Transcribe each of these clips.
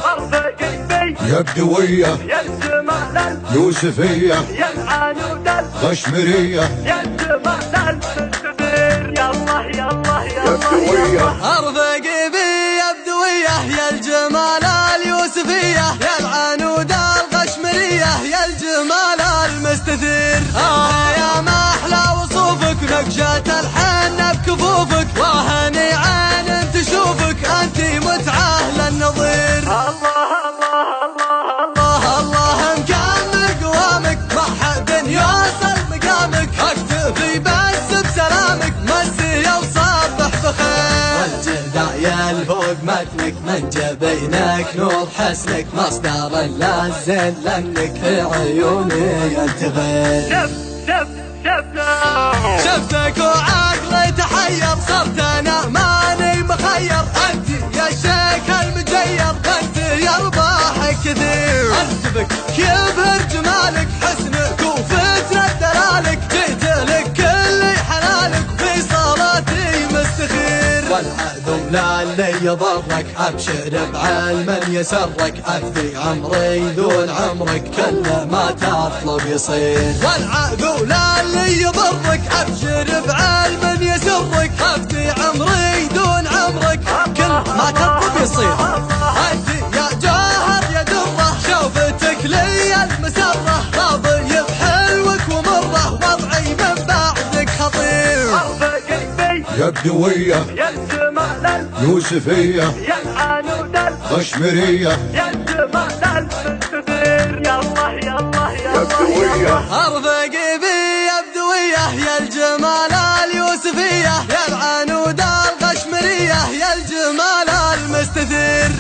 ارفقي بي يا بدوية يا الجمال يوسفية يا العنود الغشمرية يا الجمال المستدير يلا يلا يا بدوية ارفقي بي يا بدوية يا الجمال اليوسفية يا العنود الغشمرية يا الجمال المستثير يا ما احلى وصوفك نقشة الحنة بكفوفك وهني عين تشوفك انت متعة للنظير الله الله الله الله الله مكان قوامك ما حد يوصل مقامك اكتفي بس بسلامك مسي وصبح بخير والجدع يلفوق متنك من جبينك نور حسنك مصدر اللذة لانك في عيوني انت غير شفتك وعقلي تحير صرت انا ماني مخير انت يا شيخ المجير انت يا رباحك كثير ارتبك يبهر جمالك حسنك وفترة دلالك جيت لك كل حلالك في صلاتي مستخير والعذب لا اللي يضرك ابشر بعلم يسرك افدي عمري دون عمرك كل ما تطلب يصير والعذب لا اللي يضرك ابشر بعلم يسرك افدي عمري دون عمرك كل ما تطلب يصير انت يا جوهر يا دره شوفتك لي المسره راضي بحلوك ومره وضعي من بعدك خطير ارفقي بي يا بدوية يا الجمال يوسفية يا العنود الغشمرية يا الجمال المستدير يلا يلا يا بدوية ارفقي بي يا بدوية يا الجمال اليوسفية يا العنود الغشمرية يا الجمال المستثير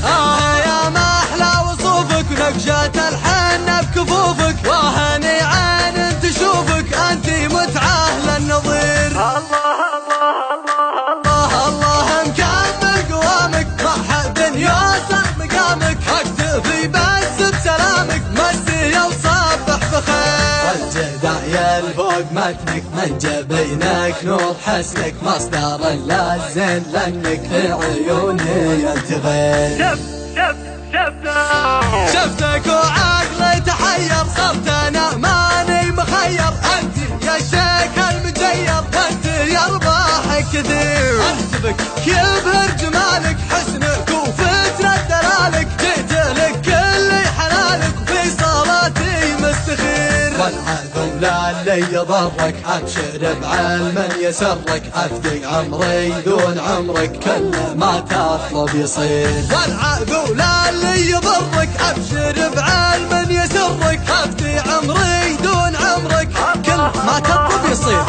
يا ما احلى وصوفك نقشة الحنة بكفوفك وهني عين تشوفك انت متعة للنظير الله الله الله الله الله مكمل قوامك ما حد يوصل مقامك اكتفي بس بسلامك مسي وصبح بخير والجدع يلفوق متنك من جبينك نور حسنك مصدر اللذة لانك في عيوني انت غير شفتك وعقلي تحير صرت انا ماني مخير انت يا شيخ المجير انت يا رباحك كثير ارتبك يبهر جمالك حسنك وفترة دلالك جيت لك كل حلالك في صلاتي مستخير والعذب لا اللي يضرك ابشر بعلم يسرك افدي عمري دون عمرك كل ما تطلب يصير والعذب لا اللي يضرك ابشر بعلم يسرك افدي عمري دون عمرك كل ما تطلب يصير